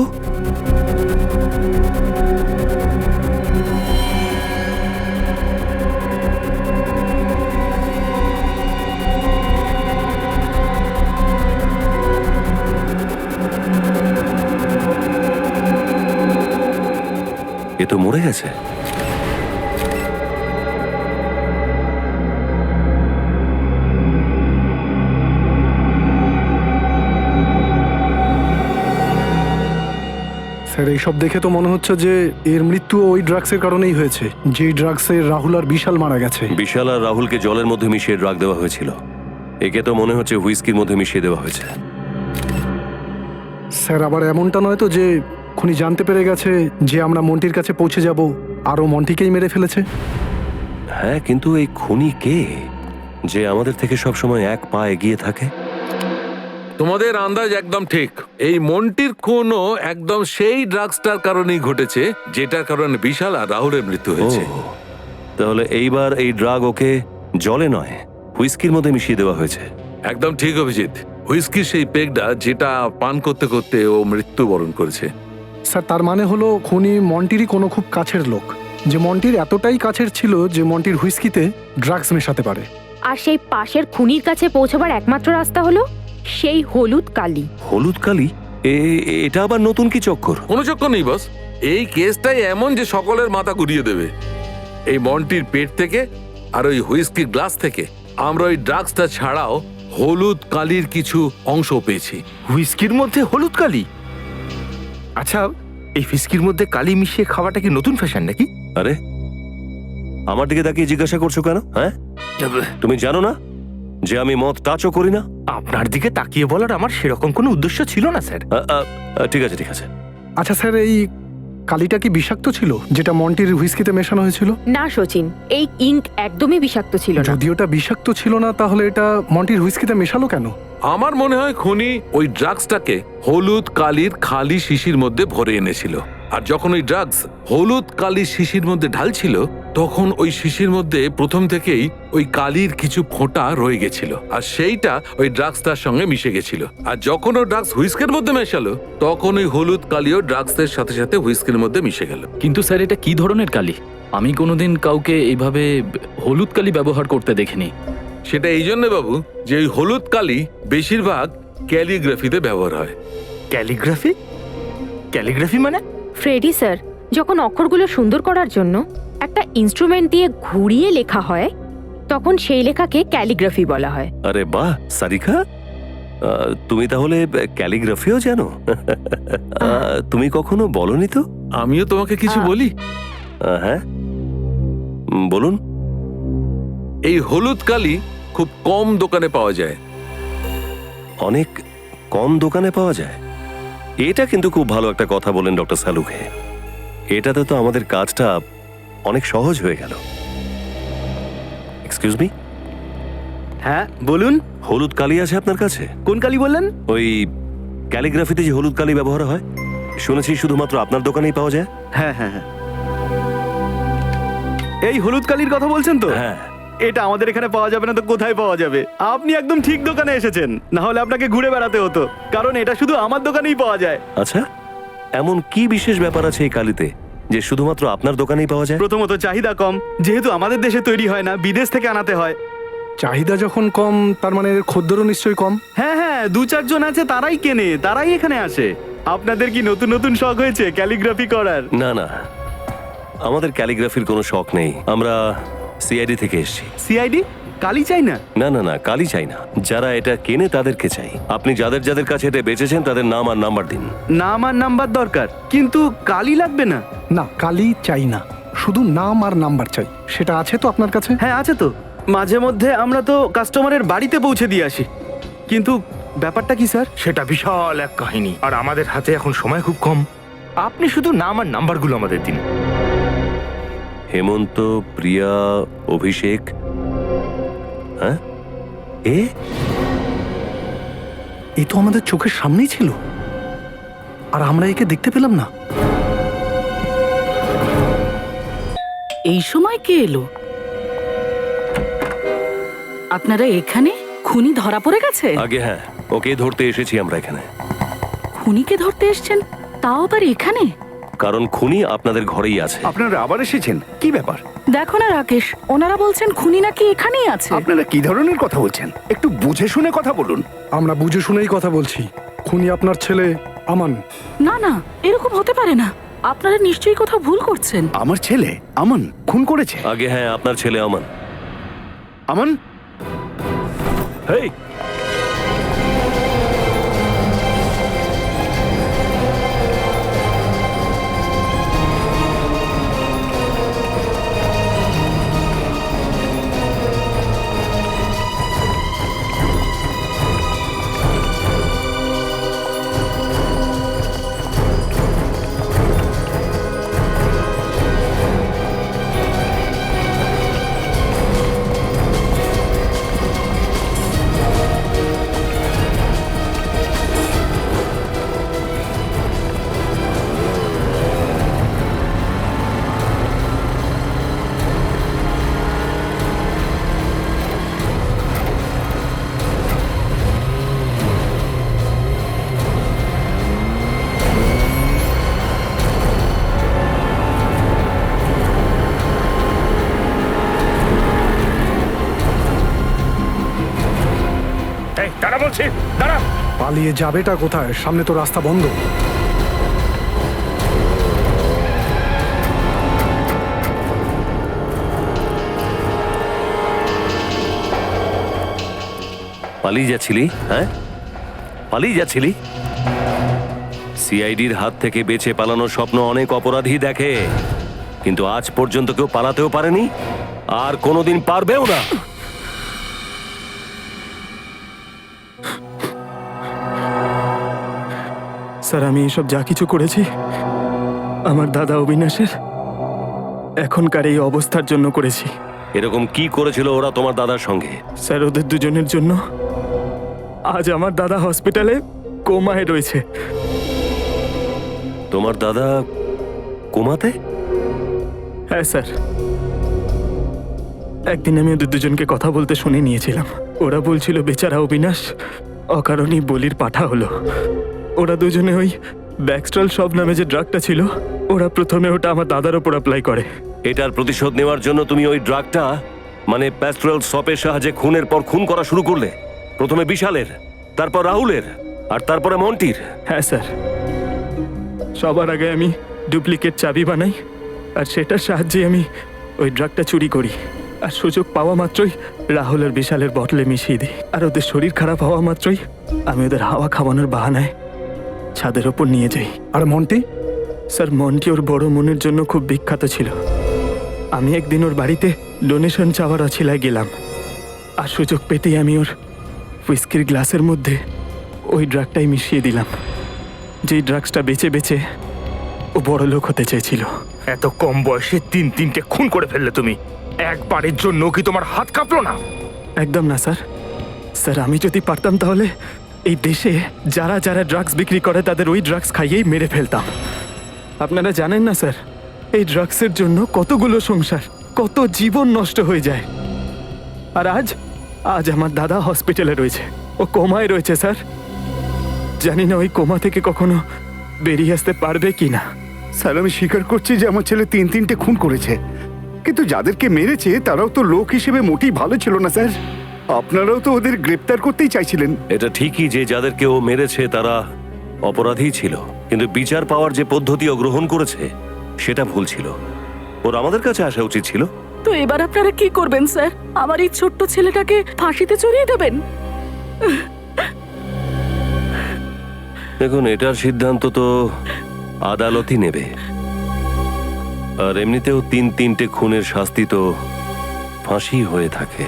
এ তো মরে গেছে। স্যার, এইসব দেখে তো মনে হচ্ছে যে এর মৃত্যু ওই ড্রাগসের কারণেই হয়েছে, যেই ড্রাগসে রাহুল আর বিশাল মারা গেছে। বিশাল আর রাহুলকে জলের মধ্যে মিশিয়ে ড্রাগ দেওয়া হয়েছিল। একে তো মনে হচ্ছে হুইস্কির মধ্যে মিশিয়ে দেওয়া হয়েছে। স্যার, আবার এমনটা নয় তো যে খুনি জানতে পেরে গেছে যে আমরা মন্টির কাছে পৌঁছে যাব আর ও মন্টিকেই মেরে ফেলেছে? হ্যাঁ, কিন্তু এই খুনি কে যে আমাদের থেকে সবসময় এক পা এগিয়ে থাকে? তোমাদের আন্দাজ একদম ঠিক। এই মন্টির খুনও একদম সেই ড্রাগসটার কারণেই ঘটেছে যেটার কারণে বিশাল আর রাহুলের মৃত্যু হয়েছে। ও, তাহলে এইবার এই ড্রাগ ওকে জলে নয় হুইস্কির মধ্যে মিশিয়ে দেওয়া হয়েছে। একদম ঠিক অভিজিৎ, হুইস্কির সেই পেগটা যেটা পান করতে করতে ও মৃত্যুবরণ করেছে। স্যার, তার মানে হলো খুনি মন্টিরই কোনো খুব কাছের লোক, যে মন্টির এতটাই কাছের ছিল যে মন্টির হুইস্কিতে ড্রাগস মেশাতে পারে। আর সেই পাশের খুনির কাছে পৌঁছবার একমাত্র রাস্তা হলো সেই হলুদ কালি। হলুদ কালি? এটা আবার নতুন কি চক্কর? কোনো চক্কর নেই বস, এই কেসটাই এমন যে সকলের মাথা ঘুরিয়ে দেবে। এই মন্টির পেট থেকে আর ওই হুইস্কির গ্লাস থেকে আমরা ওই ড্রাগসটা ছাড়াও হলুদ কালির কিছু অংশ পেয়েছি। হুইস্কির মধ্যে হলুদ কালি? আচ্ছা, এই হুইস্কির মধ্যে কালি মিশিয়ে খাওয়াটা কি নতুন ফ্যাশন নাকি? আরে আমার দিকে তাকিয়ে জিজ্ঞাসা করছো কেন? হ্যাঁ, তুমি জানো না যে আমি মদ টাচও করি না? আপনার দিকে তাকিয়ে বলার আমার সেরকম কোনো উদ্দেশ্য ছিল না স্যার। ঠিক আছে, ঠিক আছে। আচ্ছা স্যার, এই কালিটা কি বিষাক্ত ছিল যেটা মন্টির হুইস্কিতে মেশানো হয়েছিল? না সচিন, এই ইঙ্ক একদমই বিষাক্ত ছিল না। যদি ওটা বিষাক্ত ছিল না তাহলে এটা মন্টির হুইস্কিতে মেশালো কেন? আমার মনে হয় খুনি ওই ড্রাগসটাকে হলুদ কালির খালি শিশির মধ্যে ভরে এনেছিল, আর যখন ওই ড্রাগস হলুদ কালির শিশির মধ্যে ঢালছিল তখন ওই শিশির মধ্যে প্রথম থেকেই ওই কালির কিছু ফোঁটা রয়ে গেছিল, আর সেইটা ওই ড্রাগসটার সঙ্গে মিশে গেছিল। আর যখন ও ড্রাগস হুইস্কের মধ্যে মেশালো তখন ওই হলুদ কালিও ড্রাগসের সাথে সাথে হুইস্কের মধ্যে মিশে গেল। কিন্তু স্যার, এটা কি ধরনের কালি? আমি কোনোদিন কাউকে এইভাবে হলুদ কালি ব্যবহার করতে দেখিনি। সেটা এই জন্য বাবু যে ওই হলুদ কালি বেশিরভাগ ক্যালিগ্রাফিতে ব্যবহার হয়। ক্যালিগ্রাফি? ক্যালিগ্রাফি মানে? ফ্রেডি স্যার, যখন অক্ষরগুলো সুন্দর করার জন্য একটা ইনস্ট্রুমেন্ট দিয়ে ঘুরিয়ে লেখা হয় তখন সেই লেখাকে ক্যালিগ্রাফি বলা হয়। আরে বাহ সারিকা, তুমি তাহলে ক্যালিগ্রাফিও জানো? তুমি কখনো বলনি তো? আমিও তোমাকে কিছু বলি। হ্যাঁ, বলুন। এই হলুদ কালি খুব কম দোকানে পাওয়া যায়। অনেক কম দোকানে পাওয়া যায়? এটা কিন্তু খুব ভালো একটা কথা বলেন ডক্টর সালুখে। এটাতে তো আমাদের কাজটা অনেক সহজ হয়ে গেল। Excuse me. হ্যাঁ বলুন। হলুদ কালি আছে আপনার কাছে? কোন কালি বললেন? ওই ক্যালিগ্রাফিতে যে হলুদ কালি ব্যবহার হয়, শুনেছি শুধুমাত্র আপনার দোকানেই পাওয়া যায়। হ্যাঁ হ্যাঁ হ্যাঁ, এই হলুদ কালির কথা বলছেন তো? হ্যাঁ। এটা আমাদের এখানে পাওয়া যাবে না তো কোথায় পাওয়া যাবে? আপনি একদম ঠিক দোকানে এসেছেন, না হলে আপনাকে ঘুরে বেড়াতে হতো, কারণ এটা শুধু আমার দোকানেই পাওয়া যায়। আচ্ছা, এমন কি বিশেষ ব্যাপার আছে এই কালিতে যে শুধুমাত্র আপনার দোকানেই পাওয়া যায়? প্রথমত চাহিদা কম, যেহেতু আমাদের দেশে তৈরি হয় না, বিদেশ থেকে আনাতে হয়। চাহিদা যখন কম তার মানে এর খদ্দেরও নিশ্চয়ই কম। হ্যাঁ হ্যাঁ, 2-4 জন আছে, তারাই কেনে, তারাই এখানে আসে। আপনাদের কি নতুন নতুন শখ হয়েছে ক্যালিগ্রাফি করার? না না, আমাদের ক্যালিগ্রাফির কোনো শখ নেই। আমরা সিআইডি থেকে এসেছি। সিআইডি? কালি চাই না? না না না, কালি চাই না। যারা এটা কেনে তাদেরকে চাই। আপনি যাদের যাদের কাছে এটা বেচেছেন তাদের নাম আর নাম্বার দিন। নাম আর নাম্বার দরকার, কিন্তু কালি লাগবে না? না, কালি চাই না, শুধু নাম আর নাম্বার চাই। সেটা আছে তো আপনার কাছে? হ্যাঁ আছে তো। মাঝে মধ্যে আমরা তো কাস্টমারের বাড়িতে পৌঁছে দিয়ে আসি। কিন্তু ব্যাপারটা কি স্যার? সেটা বিশাল এক কাহিনী, আর আমাদের হাতে এখন সময় খুব কম। আপনি শুধু নাম আর নাম্বারগুলো আমাদের দিন। হেমন্ত, প্রিয়া, অভিষেক। হ্যাঁ, এ তো আমাদের চোখের সামনেই ছিল, আর আমরা একে দেখতে পেলাম না। এই সময় কে এলো? আপনারা এখানে? খুনি ধরা পড়ে গেছে? আগে হ্যাঁ, ওকে ধরতে এসেছি আমরা এখানে। খুনিকে ধরতে এসছেন, তাও আবার এখানে? কারণ খুনি আপনাদের ঘরেই আছে। আপনারা আবার এসেছেন? কি ব্যাপার? দেখো না রাকেশ, ওনারা বলছেন খুনি নাকি এখানেই আছে। আপনারা কি ধরনের কথা বলছেন? একটু বুঝে শুনে কথা বলুন। আমরা বুঝে শুনেই কথা বলছি। খুনি আপনার ছেলে আমান। না না, এরকম হতে পারে না। আপনারা নিশ্চয়ই কোথাও ভুল করছেন। আমার ছেলে আমান খুন করেছে? আগে হ্যাঁ, আপনার ছেলে আমান। আমান? হেই, দাঁড়া বলছি, দাঁড়া। পালিয়ে যাবেটা কোথায়? সামনে তো রাস্তা বন্ধ। পালিয়ে যাচ্ছিলি? হ্যাঁ, পালিয়ে যাচ্ছিলি? সিআইডির হাত থেকে বেঁচে পালানোর স্বপ্ন অনেক অপরাধী দেখে, কিন্তু আজ পর্যন্ত কেউ পালাতেও পারেনি, আর কোনোদিন পারবেও না। স্যার, আমি এসব যা কিছু করেছি আমার দাদা অবিনাশের এখনকার এই অবস্থার জন্য করেছি। এরকম কি করেছিল ওরা তোমার দাদার সঙ্গে? স্যার, ওদের দুজনের জন্য আজ আমার দাদা হসপিটালে কোমায় রয়েছে। তোমার দাদা কোমাতে? হ্যাঁ স্যার, একদিন আমি ওদের দুজনকে কথা বলতে শুনে নিয়েছিলাম। ওরা বলছিল বেচারা অবিনাশ অকারণেই বলির পাঠা হলো। ওরা দুজনে ওই ব্যাকস্ট্রল সব নামে যে ড্রাগটা ছিল, ওরা প্রথমে ওটা আমার দাদার ওপর অ্যাপ্লাই করে। এটার প্রতিশোধ নেওয়ার জন্য তুমি ওই ড্রাগটা মানে প্যাস্ট্রল সপের সাহায্যে খুনের পর খুন করা শুরু করলে? প্রথমে বিশালের, তারপর রাহুলের, আর তারপরে মন্টির। হ্যাঁ স্যার, সবার আগে আমি ডুপ্লিকেট চাবি বানাই, আর সেটার সাহায্যে আমি ওই ড্রাগটা চুরি করি। আর সুযোগ পাওয়া মাত্রই রাহুল আর বিশালের বটলে মিশিয়ে দিই। আর ওদের শরীর খারাপ হওয়া মাত্রই আমি ওদের হাওয়া খাওয়ানোর বাহানায় ছাদের ওপর নিয়ে যাই। আর মন্টি? স্যার, মন্টি ওর বড় মনের জন্য খুব বিখ্যাত ছিল। আমি একদিন ওর বাড়িতে ডোনেশন চাওয়ার অছিলায় গেলাম, আর সুযোগ পেতেই আমি ওর হুইস্কির গ্লাসের মধ্যে ওই ড্রাগটাই মিশিয়ে দিলাম, যেই ড্রাগসটা বেচে বেচে ও বড় লোক হতে চেয়েছিল। এত কম বয়সে তিনটে খুন করে ফেললে তুমি। একবারের জন্য কি তোমার হাত কাঁপলো না? একদম না স্যার। স্যার, আমি যদি পারতাম তাহলে এই দেশে যারা যারা ড্রাগস বিক্রি করে তাদের ওই ড্রাগস খাইয়েই মেরে ফেলতাম। আপনারা জানেন না স্যার, এই ড্রাগসের জন্য কতগুলো সংসার, কত জীবন নষ্ট হয়ে যায়। আর আজ আমার দাদা হসপিটালে রয়েছে, ও কোমায় রয়েছে স্যার। জানি না ওই কোমা থেকে কখনো বেরিয়ে আসতে পারবে কি না। স্যার, আমি স্বীকার করছি যে আমার ছেলে তিনটে খুন করেছে, কিন্তু যাদেরকে মেরেছে তারাও তো লোক হিসেবে মোটেই ভালো ছিল না স্যার। আপনারাও তো ওদের গ্রেপ্তার করতেই চাইছিলেন। এটা ঠিকই যে যাদেরকে ও মেরেছে তারা অপরাধী ছিল, কিন্তু বিচার পাওয়ার যে পদ্ধতি ও গ্রহণ করেছে সেটা ভুল ছিল। ওর আমাদের কাছে আসা উচিত ছিল। তো এবার আপনারা কি করবেন স্যার? আমার এই ছোট্ট ছেলেটাকে ফাঁসিতে চড়িয়ে দেবেন? দেখুন, এটার সিদ্ধান্ত তো আদালতই নেবে। আর এমনিতেও তিনটে খুনের শাস্তি তো ফাঁসি হয়ে থাকে।